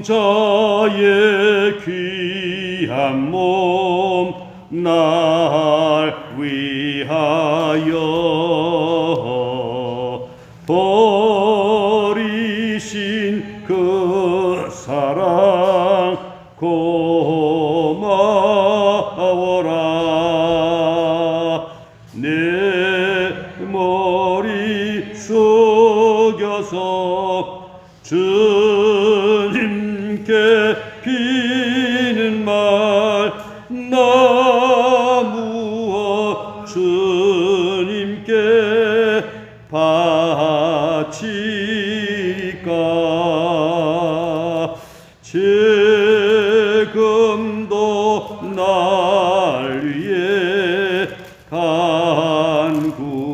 독자의 귀한 몸 날 위하여 버리신 그 사랑 고마워라. 내 머리 숙여서 주님께 비는 말 나 무엇 주님께 바치리까. 지금도 날 위해 간구하심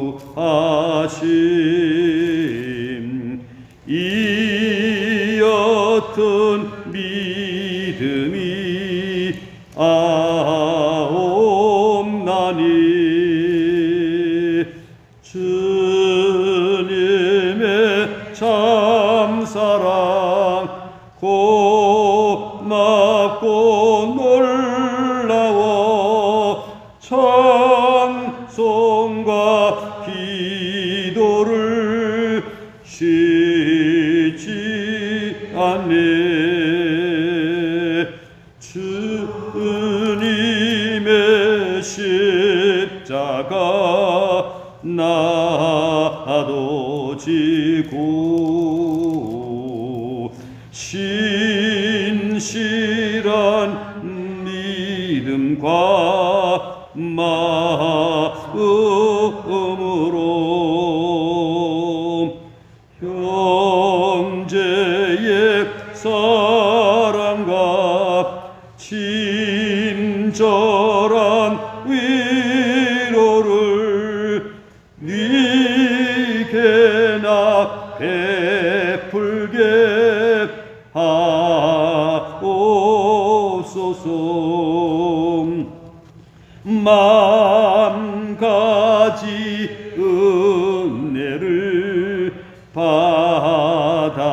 이 옅은 믿음이 아옵나니. 주님의 참사랑 고맙고 놀라워 찬송과 기도를 쉬지 않네. 주님의 십자가 나도 지고 신실한 믿음과 마음으로 형제의 사랑과 친절한 위로를 네게나 베풀게 하옵소서. 만 가지 은혜를 받았으니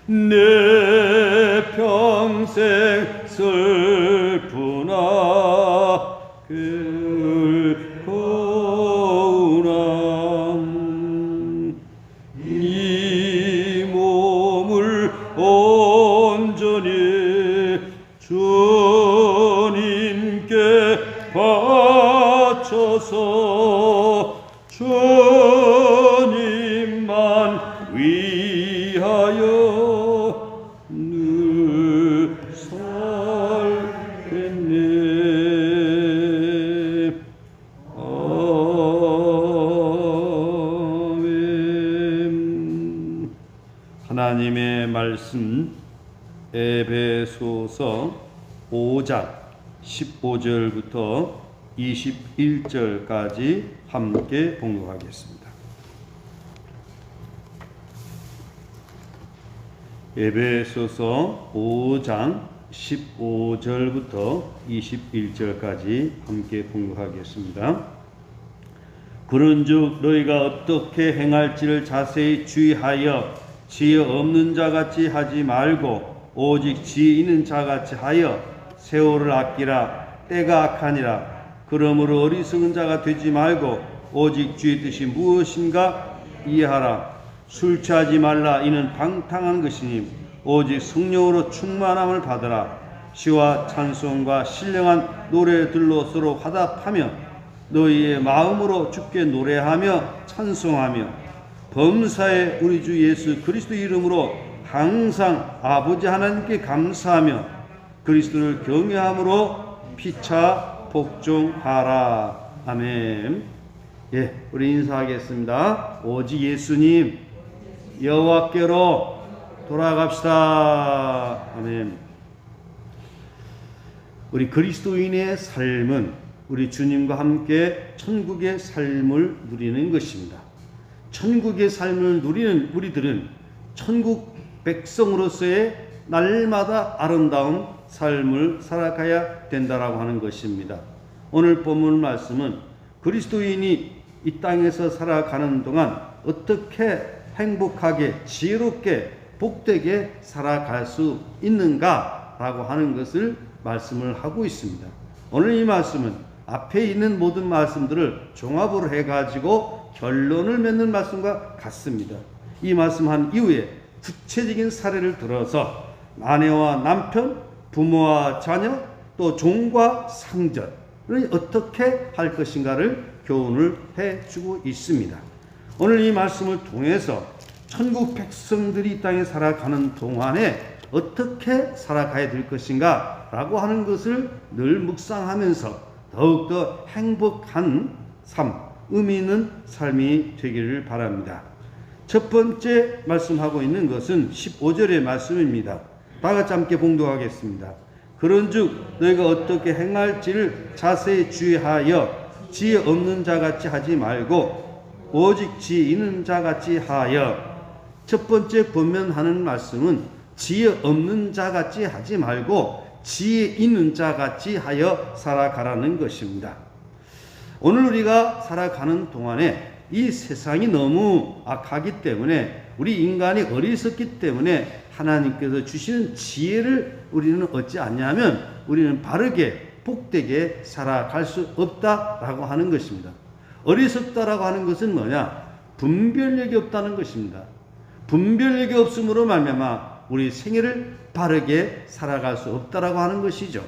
내 평생 슬프나 결코나 이 몸을 온전히 주님께 바쳐서 주님만 위하여 늘 살겠네. 아멘. 하나님의 말씀 에베소서 5장 15절부터 21절까지 함께 봉독하겠습니다. 에베소서 5장 15절부터 21절까지 함께 봉독하겠습니다. 그런즉 너희가 어떻게 행할지를 자세히 주의하여 지혜 없는 자같이 하지 말고 오직 지혜 있는 자같이 하여 세월을 아끼라. 때가 악하니라. 그러므로 어리석은 자가 되지 말고 오직 주의 뜻이 무엇인가 이해하라. 술 취하지 말라. 이는 방탕한 것이니 오직 성령으로 충만함을 받으라. 시와 찬송과 신령한 노래들로 서로 화답하며 너희의 마음으로 주께 노래하며 찬송하며 범사에 우리 주 예수 그리스도 이름으로 항상 아버지 하나님께 감사하며 그리스도를 경외함으로 피차 복종하라. 아멘. 예, 우리 인사하겠습니다. 오직 예수님 여호와께로 돌아갑시다. 아멘. 우리 그리스도인의 삶은 우리 주님과 함께 천국의 삶을 누리는 것입니다. 천국의 삶을 누리는 우리들은 천국 백성으로서의 날마다 아름다운 삶을 살아가야 된다라고 하는 것입니다. 오늘 본문 말씀은 그리스도인이 이 땅에서 살아가는 동안 어떻게 행복하게 지혜롭게 복되게 살아갈 수 있는가라고 하는 것을 말씀을 하고 있습니다. 오늘 이 말씀은 앞에 있는 모든 말씀들을 종합으로 해가지고 결론을 맺는 말씀과 같습니다. 이 말씀한 이후에 구체적인 사례를 들어서 아내와 남편, 부모와 자녀, 또 종과 상전을 어떻게 할 것인가를 교훈을 해주고 있습니다. 오늘 이 말씀을 통해서 천국 백성들이 이 땅에 살아가는 동안에 어떻게 살아가야 될 것인가 라고 하는 것을 늘 묵상하면서 더욱더 행복한 삶, 의미 있는 삶이 되기를 바랍니다. 첫 번째 말씀하고 있는 것은 15절의 말씀입니다. 다 같이 함께 봉독하겠습니다. 그런즉 너희가 어떻게 행할지를 자세히 주의하여 지혜 없는 자같이 하지 말고 오직 지혜 있는 자같이 하여. 첫 번째 권면하는 말씀은 지혜 없는 자같이 하지 말고 지혜 있는 자같이 하여 살아가라는 것입니다. 오늘 우리가 살아가는 동안에 이 세상이 너무 악하기 때문에 우리 인간이 어리석기 때문에 하나님께서 주시는 지혜를 우리는 얻지 않냐면 우리는 바르게 복되게 살아갈 수 없다라고 하는 것입니다. 어리석다라고 하는 것은 뭐냐? 분별력이 없다는 것입니다. 분별력이 없음으로 말미암아 우리 생애를 바르게 살아갈 수 없다라고 하는 것이죠.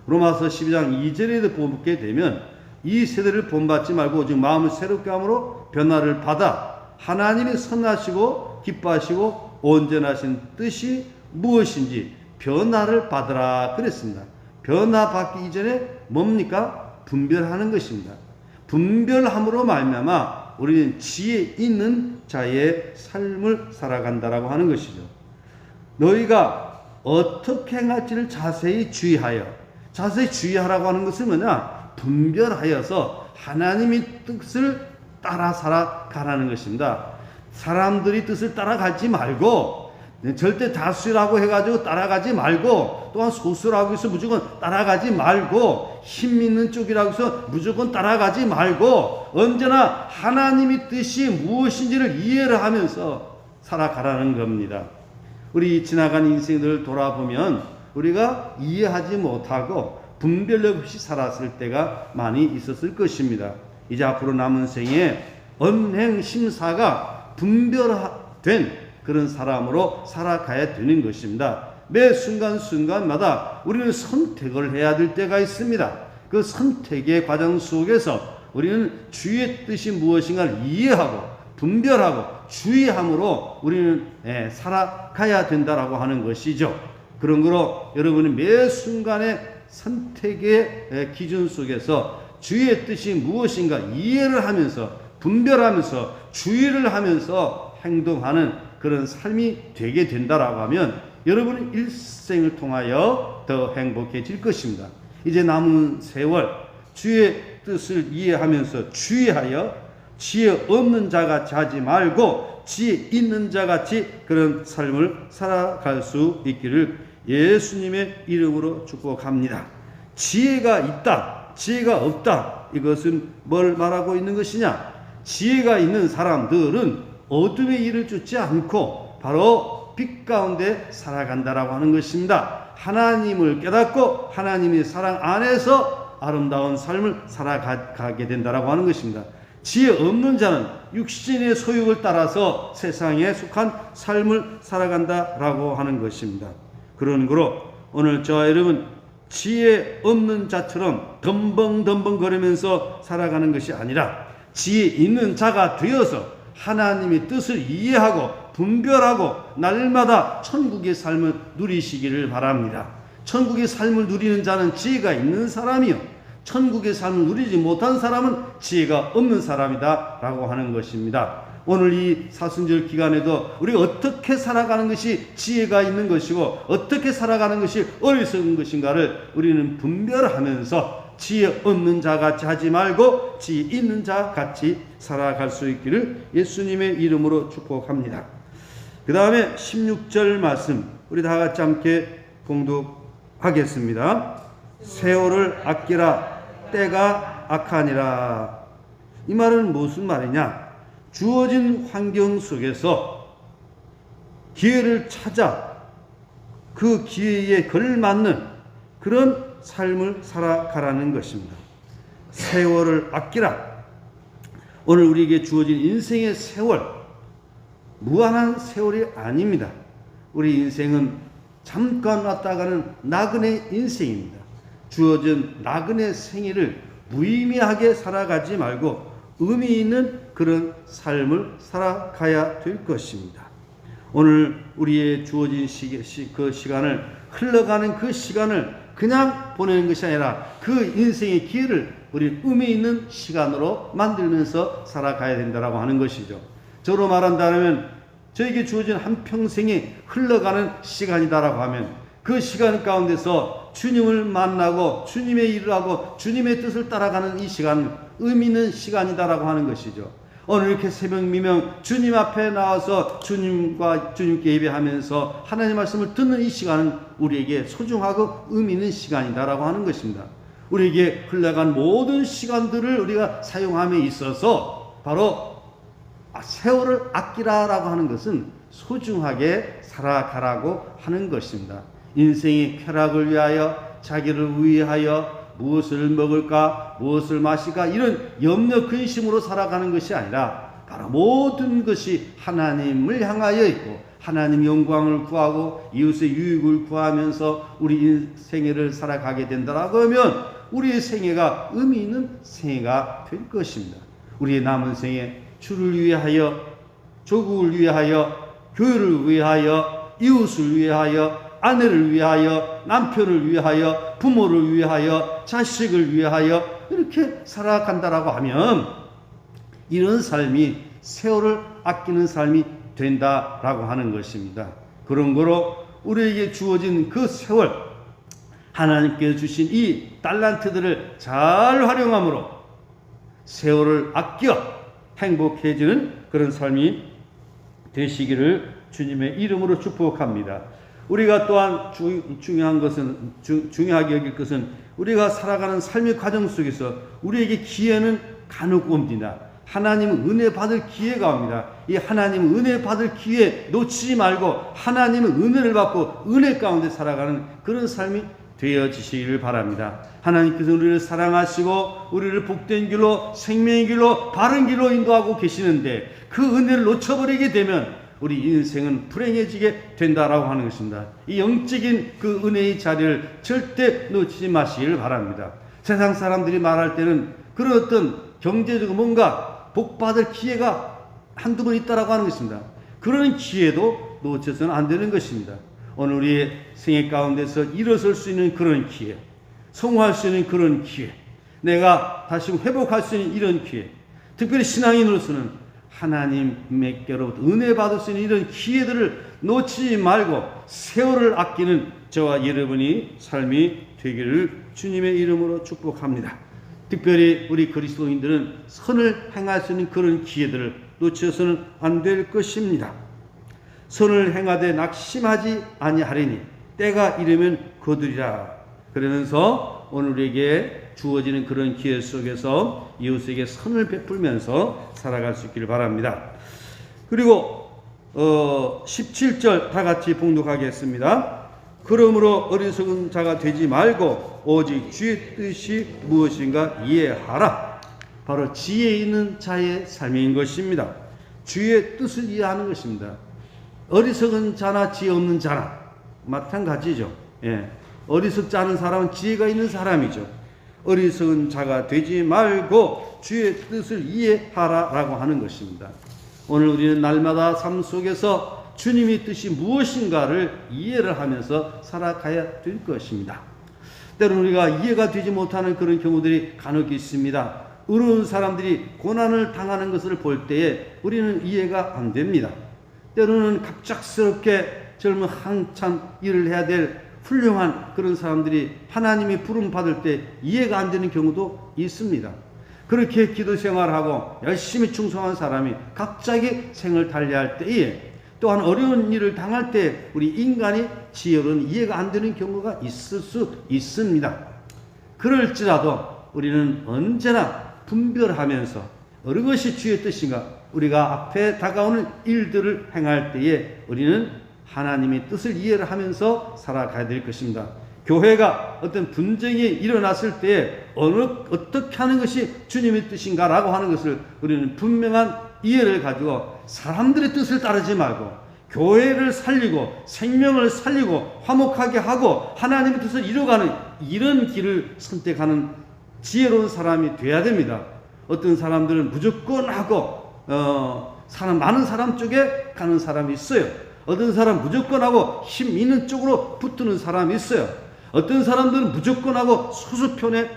로마서 12장 2절에도 보게 되면 이 세대를 본받지 말고 오직 마음을 새롭게 함으로 변화를 받아 하나님이 선하시고 기뻐하시고 온전하신 뜻이 무엇인지 변화를 받으라 그랬습니다. 변화받기 이전에 뭡니까? 분별하는 것입니다. 분별함으로 말미암아 우리는 지혜 있는 자의 삶을 살아간다라고 하는 것이죠. 너희가 어떻게 행할지를 자세히 주의하여. 자세히 주의하라고 하는 것은 뭐냐? 분별하여서 하나님의 뜻을 따라 살아가라는 것입니다. 사람들이 뜻을 따라가지 말고 절대 다수라고 해가지고 따라가지 말고 또한 소수라고 해서 무조건 따라가지 말고 힘 있는 쪽이라고 해서 무조건 따라가지 말고 언제나 하나님의 뜻이 무엇인지를 이해를 하면서 살아가라는 겁니다. 우리 지나간 인생들을 돌아보면 우리가 이해하지 못하고 분별력 없이 살았을 때가 많이 있었을 것입니다. 이제 앞으로 남은 생에 언행심사가 분별된 그런 사람으로 살아가야 되는 것입니다. 매 순간순간마다 우리는 선택을 해야 될 때가 있습니다. 그 선택의 과정 속에서 우리는 주의 뜻이 무엇인가를 이해하고 분별하고 주의함으로 우리는 살아가야 된다라고 하는 것이죠. 그런 거로 여러분이 매 순간의 선택의 기준 속에서 주의 뜻이 무엇인가 이해를 하면서 분별하면서 주의를 하면서 행동하는 그런 삶이 되게 된다라고 하면 여러분의 일생을 통하여 더 행복해질 것입니다. 이제 남은 세월 주의 뜻을 이해하면서 주의하여 지혜 없는 자같이 하지 말고 지혜 있는 자같이 그런 삶을 살아갈 수 있기를 예수님의 이름으로 축복합니다. 지혜가 있다, 지혜가 없다. 이것은 뭘 말하고 있는 것이냐? 지혜가 있는 사람들은 어둠의 일을 쫓지 않고 바로 빛 가운데 살아간다라고 하는 것입니다. 하나님을 깨닫고 하나님의 사랑 안에서 아름다운 삶을 살아가게 된다라고 하는 것입니다. 지혜 없는 자는 육신의 소욕을 따라서 세상에 속한 삶을 살아간다라고 하는 것입니다. 그런 거로 오늘 저와 여러분 지혜 없는 자처럼 덤벙덤벙 거리면서 살아가는 것이 아니라 지혜 있는 자가 되어서 하나님의 뜻을 이해하고 분별하고 날마다 천국의 삶을 누리시기를 바랍니다. 천국의 삶을 누리는 자는 지혜가 있는 사람이요 천국의 삶을 누리지 못한 사람은 지혜가 없는 사람이다 라고 하는 것입니다. 오늘 이 사순절 기간에도 우리가 어떻게 살아가는 것이 지혜가 있는 것이고 어떻게 살아가는 것이 어리석은 것인가를 우리는 분별하면서 지혜 없는 자같이 하지 말고 지혜 있는 자같이 살아갈 수 있기를 예수님의 이름으로 축복합니다. 그 다음에 16절 말씀 우리 다 같이 함께 봉독하겠습니다. 세월을 아끼라 때가 악하니라. 이 말은 무슨 말이냐? 주어진 환경 속에서 기회를 찾아 그 기회에 걸맞는 그런 삶을 살아가라는 것입니다. 세월을 아끼라. 오늘 우리에게 주어진 인생의 세월, 무한한 세월이 아닙니다. 우리 인생은 잠깐 왔다 가는 나그네 인생입니다. 주어진 나그네 생애를 무의미하게 살아가지 말고 의미 있는 그런 삶을 살아가야 될 것입니다. 오늘 우리의 주어진 그 시간을, 흘러가는 그 시간을 그냥 보내는 것이 아니라 그 인생의 기회를 우리 의미 있는 시간으로 만들면서 살아가야 된다라고 하는 것이죠. 저로 말한다면 저에게 주어진 한평생이 흘러가는 시간이다라고 하면 그 시간 가운데서 주님을 만나고 주님의 일을 하고 주님의 뜻을 따라가는 이 시간은 의미 있는 시간이다라고 하는 것이죠. 오늘 이렇게 새벽 미명 주님 앞에 나와서 주님께 예배하면서 하나님 말씀을 듣는 이 시간은 우리에게 소중하고 의미 있는 시간이다라고 하는 것입니다. 우리에게 흘러간 모든 시간들을 우리가 사용함에 있어서 바로 세월을 아끼라라고 하는 것은 소중하게 살아가라고 하는 것입니다. 인생의 쾌락을 위하여, 자기를 위하여 무엇을 먹을까, 무엇을 마실까 이런 염려 근심으로 살아가는 것이 아니라 바로 모든 것이 하나님을 향하여 있고 하나님 영광을 구하고 이웃의 유익을 구하면서 우리 생애를 살아가게 된다라고 하면 우리의 생애가 의미 있는 생애가 될 것입니다. 우리의 남은 생애 주를 위하여, 조국을 위하여, 교회를 위하여, 이웃을 위하여, 아내를 위하여, 남편을 위하여, 부모를 위하여, 자식을 위하여 이렇게 살아간다라고 하면 이런 삶이 세월을 아끼는 삶이 된다라고 하는 것입니다. 그런 거로 우리에게 주어진 그 세월, 하나님께서 주신 이 달란트들을 잘 활용함으로 세월을 아껴 행복해지는 그런 삶이 되시기를 주님의 이름으로 축복합니다. 우리가 또한 중요하게 여길 것은 우리가 살아가는 삶의 과정 속에서 우리에게 기회는 간혹 옵니다. 하나님은 은혜 받을 기회가 옵니다. 이 하나님은 은혜 받을 기회 놓치지 말고 하나님은 은혜를 받고 은혜 가운데 살아가는 그런 삶이 되어지시기를 바랍니다. 하나님께서 우리를 사랑하시고 우리를 복된 길로, 생명의 길로, 바른 길로 인도하고 계시는데 그 은혜를 놓쳐버리게 되면 우리 인생은 불행해지게 된다라고 하는 것입니다. 이 영적인 그 은혜의 자리를 절대 놓치지 마시기를 바랍니다. 세상 사람들이 말할 때는 그런 어떤 경제적으로 뭔가 복받을 기회가 한두 번 있다라고 하는 것입니다. 그런 기회도 놓쳐서는 안 되는 것입니다. 오늘 우리의 생애 가운데서 일어설 수 있는 그런 기회, 성공할 수 있는 그런 기회, 내가 다시 회복할 수 있는 이런 기회, 특별히 신앙인으로서는 하나님께로부터 은혜 받을 수 있는 이런 기회들을 놓치지 말고 세월을 아끼는 저와 여러분이 삶이 되기를 주님의 이름으로 축복합니다. 특별히 우리 그리스도인들은 선을 행할 수 있는 그런 기회들을 놓쳐서는 안 될 것입니다. 선을 행하되 낙심하지 아니하리니 때가 이르면 거두리라. 그러면서 오늘 우리에게 주어지는 그런 기회 속에서 이웃에게 선을 베풀면서 살아갈 수 있기를 바랍니다. 그리고 17절 다 같이 봉독하겠습니다. 그러므로 어리석은 자가 되지 말고 오직 주의 뜻이 무엇인가 이해하라. 바로 지혜 있는 자의 삶인 것입니다. 주의 뜻을 이해하는 것입니다. 어리석은 자나 지혜 없는 자나 마찬가지죠. 예. 어리석지 않은 사람은 지혜가 있는 사람이죠. 어리석은 자가 되지 말고 주의 뜻을 이해하라라고 하는 것입니다. 오늘 우리는 날마다 삶 속에서 주님의 뜻이 무엇인가를 이해를 하면서 살아가야 될 것입니다. 때로는 우리가 이해가 되지 못하는 그런 경우들이 간혹 있습니다. 어려운 사람들이 고난을 당하는 것을 볼 때에 우리는 이해가 안 됩니다. 때로는 갑작스럽게 젊은 한참 일을 해야 될 훌륭한 그런 사람들이 하나님의 부름 받을 때 이해가 안 되는 경우도 있습니다. 그렇게 기도 생활하고 열심히 충성한 사람이 갑자기 생을 달리할 때에 또한 어려운 일을 당할 때 우리 인간이 지혜로는 이해가 안 되는 경우가 있을 수 있습니다. 그럴지라도 우리는 언제나 분별하면서 어느 것이 주의 뜻인가, 우리가 앞에 다가오는 일들을 행할 때에 우리는 하나님의 뜻을 이해를 하면서 살아가야 될 것입니다. 교회가 어떤 분쟁이 일어났을 때에 어떻게 하는 것이 주님의 뜻인가라고 하는 것을 우리는 분명한 이해를 가지고 사람들의 뜻을 따르지 말고 교회를 살리고 생명을 살리고 화목하게 하고 하나님의 뜻을 이루어가는 이런 길을 선택하는 지혜로운 사람이 돼야 됩니다. 어떤 사람들은 무조건 하고 많은 사람 쪽에 가는 사람이 있어요. 어떤 사람 무조건 하고 힘 있는 쪽으로 붙드는 사람이 있어요. 어떤 사람들은 무조건 하고 소수편에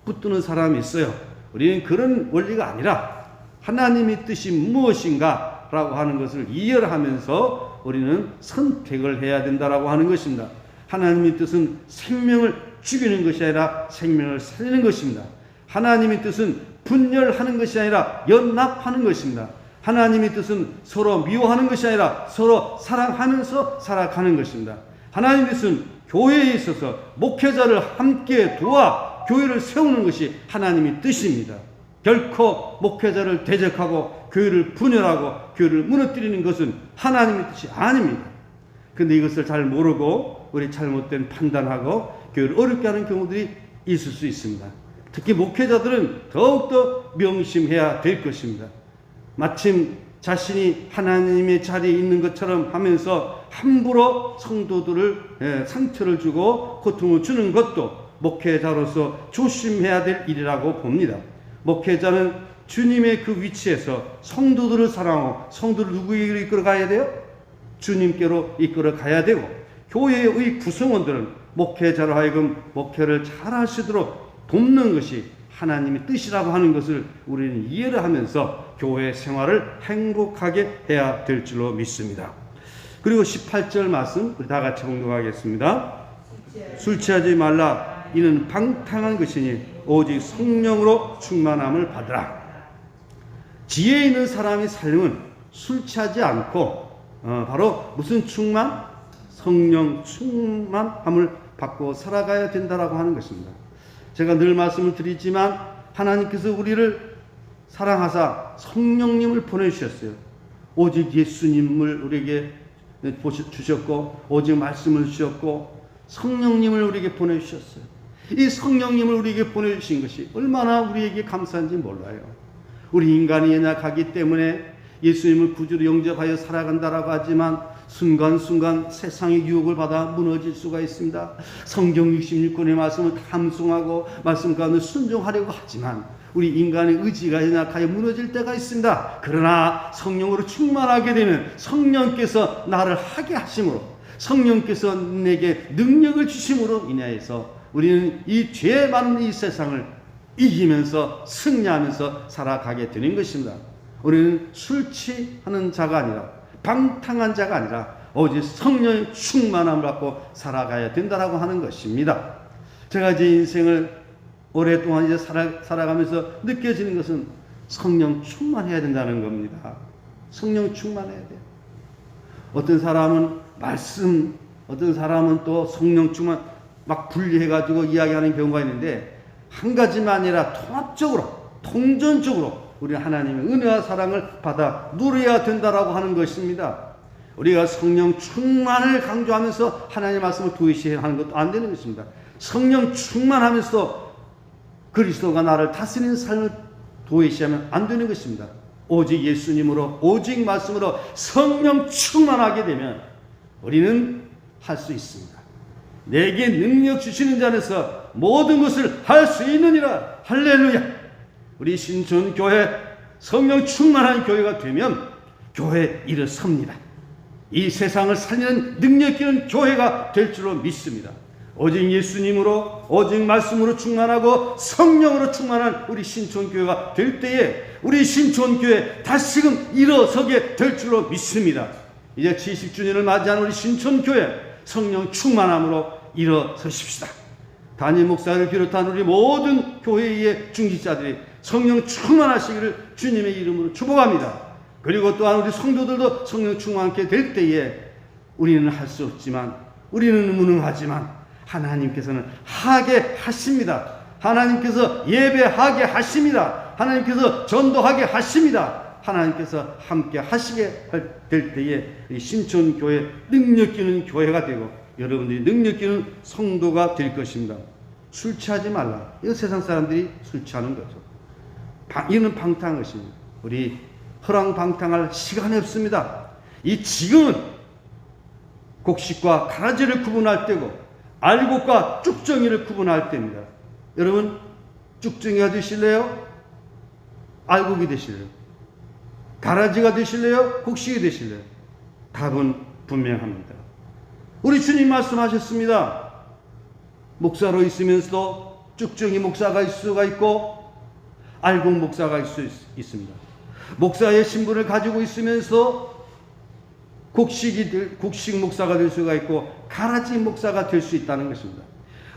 붙드는 사람이 있어요. 우리는 그런 원리가 아니라 하나님의 뜻이 무엇인가 라고 하는 것을 이해를 하면서 우리는 선택을 해야 된다라고 하는 것입니다. 하나님의 뜻은 생명을 죽이는 것이 아니라 생명을 살리는 것입니다. 하나님의 뜻은 분열하는 것이 아니라 연합하는 것입니다. 하나님의 뜻은 서로 미워하는 것이 아니라 서로 사랑하면서 살아가는 것입니다. 하나님의 뜻은 교회에 있어서 목회자를 함께 도와 교회를 세우는 것이 하나님의 뜻입니다. 결코 목회자를 대적하고 교회를 분열하고 교회를 무너뜨리는 것은 하나님의 뜻이 아닙니다. 그런데 이것을 잘 모르고 우리 잘못된 판단하고 교회를 어렵게 하는 경우들이 있을 수 있습니다. 특히 목회자들은 더욱더 명심해야 될 것입니다. 마침 자신이 하나님의 자리에 있는 것처럼 하면서 함부로 성도들을 상처를 주고 고통을 주는 것도 목회자로서 조심해야 될 일이라고 봅니다. 목회자는 주님의 그 위치에서 성도들을 사랑하고 성도를 누구에게로 이끌어 가야 돼요? 주님께로 이끌어 가야 되고 교회의 구성원들은 목회자로 하여금 목회를 잘 할 수 있도록 돕는 것이 하나님의 뜻이라고 하는 것을 우리는 이해를 하면서 교회 생활을 행복하게 해야 될 줄로 믿습니다. 그리고 18절 말씀 우리 다 같이 공독하겠습니다. 술 취하지 말라. 이는 방탕한 것이니 오직 성령으로 충만함을 받으라. 지혜 있는 사람의 삶은 술 취하지 않고 바로 무슨 충만? 성령 충만함을 받고 살아가야 된다라고 하는 것입니다. 제가 늘 말씀을 드리지만 하나님께서 우리를 사랑하사 성령님을 보내주셨어요. 오직 예수님을 우리에게 주셨고 오직 말씀을 주셨고 성령님을 우리에게 보내주셨어요. 이 성령님을 우리에게 보내주신 것이 얼마나 우리에게 감사한지 몰라요. 우리 인간이 연약하기 때문에 예수님을 구주로 영접하여 살아간다라고 하지만 순간순간 세상의 유혹을 받아 무너질 수가 있습니다. 성경 66권의 말씀을 탐송하고 말씀 가운데 순종하려고 하지만 우리 인간의 의지가 연약하여 무너질 때가 있습니다. 그러나 성령으로 충만하게 되면 성령께서 나를 하게 하심으로 성령께서 내게 능력을 주심으로 인하여서 우리는 이 죄 많은 이 세상을 이기면서 승리하면서 살아가게 되는 것입니다. 우리는 술 취하는 자가 아니라 방탕한 자가 아니라 오직 성령의 충만함을 받고 살아가야 된다라고 하는 것입니다. 제가 제 인생을 오랫동안 이제 살아가면서 느껴지는 것은 성령 충만해야 된다는 겁니다. 성령 충만해야 돼요. 어떤 사람은 말씀, 어떤 사람은 또 성령 충만 막 분리해가지고 이야기하는 경우가 있는데 한 가지만 아니라 통합적으로, 통전적으로 우리 하나님의 은혜와 사랑을 받아 누려야 된다라고 하는 것입니다. 우리가 성령 충만을 강조하면서 하나님의 말씀을 도외시하는 것도 안 되는 것입니다. 성령 충만하면서 그리스도가 나를 다스리는 삶을 도외시하면 안 되는 것입니다. 오직 예수님으로 오직 말씀으로 성령 충만하게 되면 우리는 할 수 있습니다. 내게 능력 주시는 자에서 모든 것을 할 수 있느니라. 할렐루야. 우리 신촌교회 성령 충만한 교회가 되면 교회에 일어섭니다. 이 세상을 살리는 능력 있는 교회가 될 줄로 믿습니다. 오직 예수님으로 오직 말씀으로 충만하고 성령으로 충만한 우리 신촌교회가 될 때에 우리 신촌교회 다시금 일어서게 될 줄로 믿습니다. 이제 70주년을 맞이한 우리 신촌교회 성령 충만함으로 일어서십시다. 담임 목사를 비롯한 우리 모든 교회의 중직자들이 성령 충만하시기를 주님의 이름으로 축복합니다. 그리고 또한 우리 성도들도 성령 충만하게 될 때에 우리는 할 수 없지만 우리는 무능하지만 하나님께서는 하게 하십니다. 하나님께서 예배하게 하십니다. 하나님께서 전도하게 하십니다. 하나님께서 함께 하시게 될 때에 이 신촌교회 능력 있는 교회가 되고 여러분들이 능력 있는 성도가 될 것입니다. 술 취하지 말라. 이 세상 사람들이 술 취하는 거죠. 이는 방탕한 것입니다. 우리 허랑방탕할 시간이 없습니다. 이 지금은 곡식과 가라지를 구분할 때고 알곡과 쭉정이를 구분할 때입니다. 여러분 쭉정이가 되실래요? 알곡이 되실래요? 가라지가 되실래요? 곡식이 되실래요? 답은 분명합니다. 우리 주님 말씀하셨습니다. 목사로 있으면서도 쭉정이 목사가 있을 수가 있고 알곡 목사가 있을 수 있습니다. 목사의 신분을 가지고 있으면서 곡식 목사가 될 수가 있고 가라지 목사가 될 수 있다는 것입니다.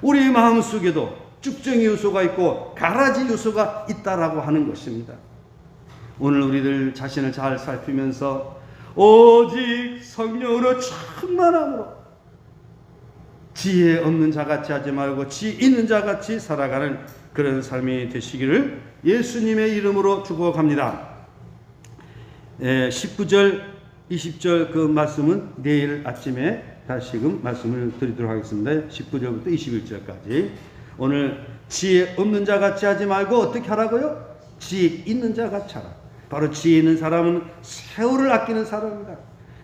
우리 마음속에도 쭉정이 요소가 있고 가라지 요소가 있다라고 하는 것입니다. 오늘 우리들 자신을 잘 살피면서 오직 성령으로 충만함으로 지혜 없는 자같이 하지 말고 지혜 있는 자같이 살아가는 그런 삶이 되시기를 예수님의 이름으로 축복합니다. 19절 20절 그 말씀은 내일 아침에 다시금 말씀을 드리도록 하겠습니다. 19절부터 21절까지. 오늘 지혜 없는 자같이 하지 말고 어떻게 하라고요? 지혜 있는 자같이 하라. 바로 지혜 있는 사람은 세월을 아끼는 사람입니다.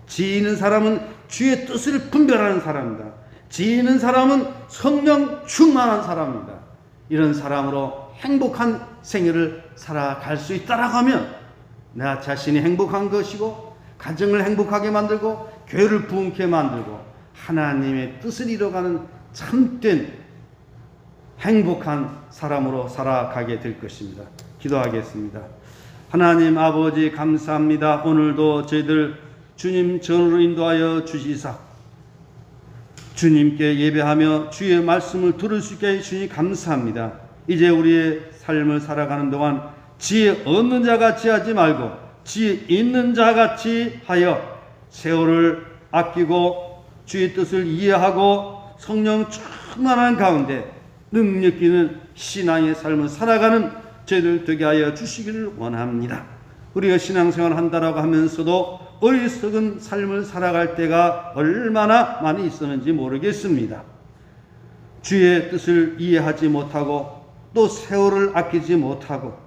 지혜 있는 사람은 주의 뜻을 분별하는 사람입니다. 지혜 있는 사람은 성령 충만한 사람입니다. 이런 사람으로 행복한 생애를 살아갈 수 있다라고 하면 나 자신이 행복한 것이고 가정을 행복하게 만들고 교회를 부흥케 만들고 하나님의 뜻을 이뤄가는 참된 행복한 사람으로 살아가게 될 것입니다. 기도하겠습니다. 하나님 아버지 감사합니다. 오늘도 저희들 주님 전으로 인도하여 주시사 주님께 예배하며 주의 말씀을 들을 수 있게 해주시니 감사합니다. 이제 우리의 삶을 살아가는 동안 지혜 없는 자같이 하지 말고 지혜 있는 자같이 하여 세월을 아끼고 주의 뜻을 이해하고 성령 충만한 가운데 능력 있는 신앙의 삶을 살아가는 저희들 되게 하여 주시기를 원합니다. 우리가 신앙생활을 한다라고 하면서도 어리석은 삶을 살아갈 때가 얼마나 많이 있었는지 모르겠습니다. 주의 뜻을 이해하지 못하고 또 세월을 아끼지 못하고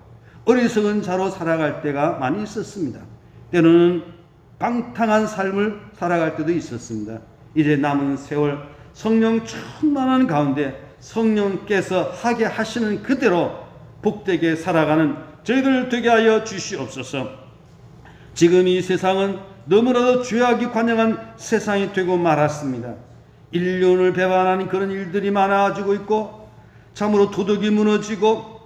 어리석은 자로 살아갈 때가 많이 있었습니다. 때로는 방탕한 삶을 살아갈 때도 있었습니다. 이제 남은 세월 성령 충만한 가운데 성령께서 하게 하시는 그대로 복되게 살아가는 저희들 되게 하여 주시옵소서. 지금 이 세상은 너무나도 죄악이 관영한 세상이 되고 말았습니다. 인륜을 배반하는 그런 일들이 많아지고 있고 참으로 도덕이 무너지고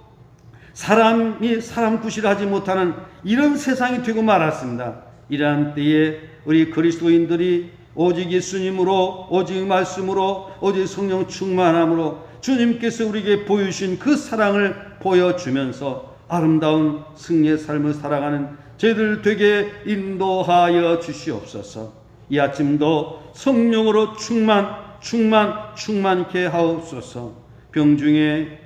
사람이 사람 구실하지 못하는 이런 세상이 되고 말았습니다. 이러한 때에 우리 그리스도인들이 오직 예수님으로 오직 말씀으로 오직 성령 충만함으로 주님께서 우리에게 보여주신 그 사랑을 보여주면서 아름다운 승리의 삶을 살아가는 저희들 되게 인도하여 주시옵소서. 이 아침도 성령으로 충만케 하옵소서. 병중에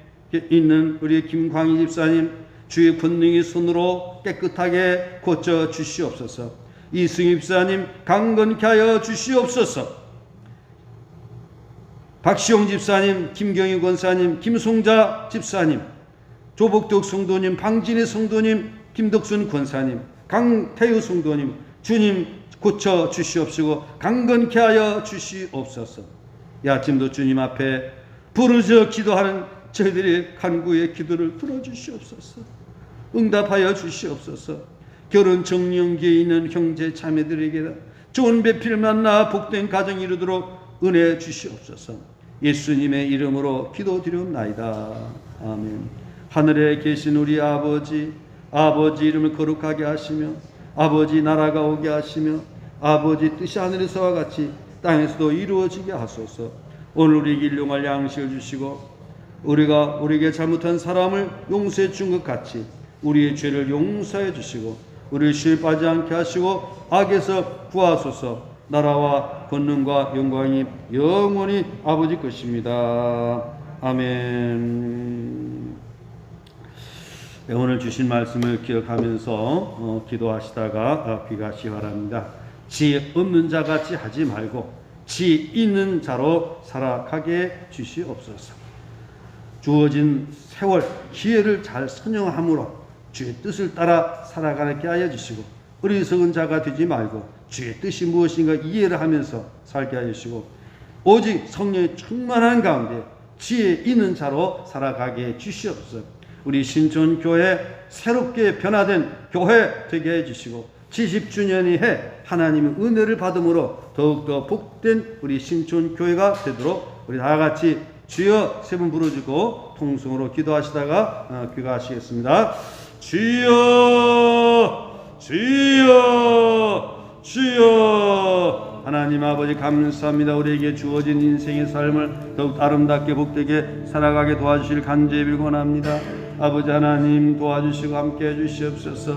있는 우리 김광희 집사님 주의 권능의 손으로 깨끗하게 고쳐 주시옵소서. 이승희 집사님 강건케 하여 주시옵소서. 박시용 집사님, 김경희 권사님, 김송자 집사님, 조복덕 성도님, 방진희 성도님, 김덕순 권사님, 강태유 성도님 주님 고쳐 주시옵시고 강건케 하여 주시옵소서. 이 아침도 주님 앞에 부르짖어 기도하는 저희들의 간구의 기도를 들어주시옵소서. 응답하여 주시옵소서. 결혼 정령기에 있는 형제 자매들에게 좋은 배필 만나 복된 가정 이루도록 은혜 주시옵소서. 예수님의 이름으로 기도드리옵나이다. 아멘. 하늘에 계신 우리 아버지 이름을 거룩하게 하시며 아버지 나라가 오게 하시며 아버지 뜻이 하늘에서와 같이 땅에서도 이루어지게 하소서. 오늘 우리에게 일용할 양식을 주시고 우리에게 잘못한 사람을 용서해 준 것 같이 우리의 죄를 용서해 주시고 우리를 시험에 빠지지 않게 하시고 악에서 구하소서. 나라와 권능과 영광이 영원히 아버지 것입니다. 아멘. 네, 오늘 주신 말씀을 기억하면서 기도하시다가 귀가하시기 바랍니다. 지 없는 자 같이 하지 말고 지 있는 자로 살아가게 주시옵소서. 주어진 세월, 기회를 잘 선용함으로 주의 뜻을 따라 살아가게 하여 주시고, 어리석은 자가 되지 말고 주의 뜻이 무엇인가 이해를 하면서 살게 하여 주시고, 오직 성령의 충만한 가운데 지혜 있는 자로 살아가게 해 주시옵소서. 우리 신촌교회 새롭게 변화된 교회 되게 해주시고, 70주년이 해 하나님의 은혜를 받음으로 더욱더 복된 우리 신촌교회가 되도록 우리 다같이 주여 세 번 부르짖고 통성으로 기도하시다가 귀가하시겠습니다. 주여 주여 주여. 하나님 아버지 감사합니다. 우리에게 주어진 인생의 삶을 더욱 아름답게 복되게 살아가게 도와주실 간절히 빌곤합니다. 아버지 하나님 도와주시고 함께해 주시옵소서.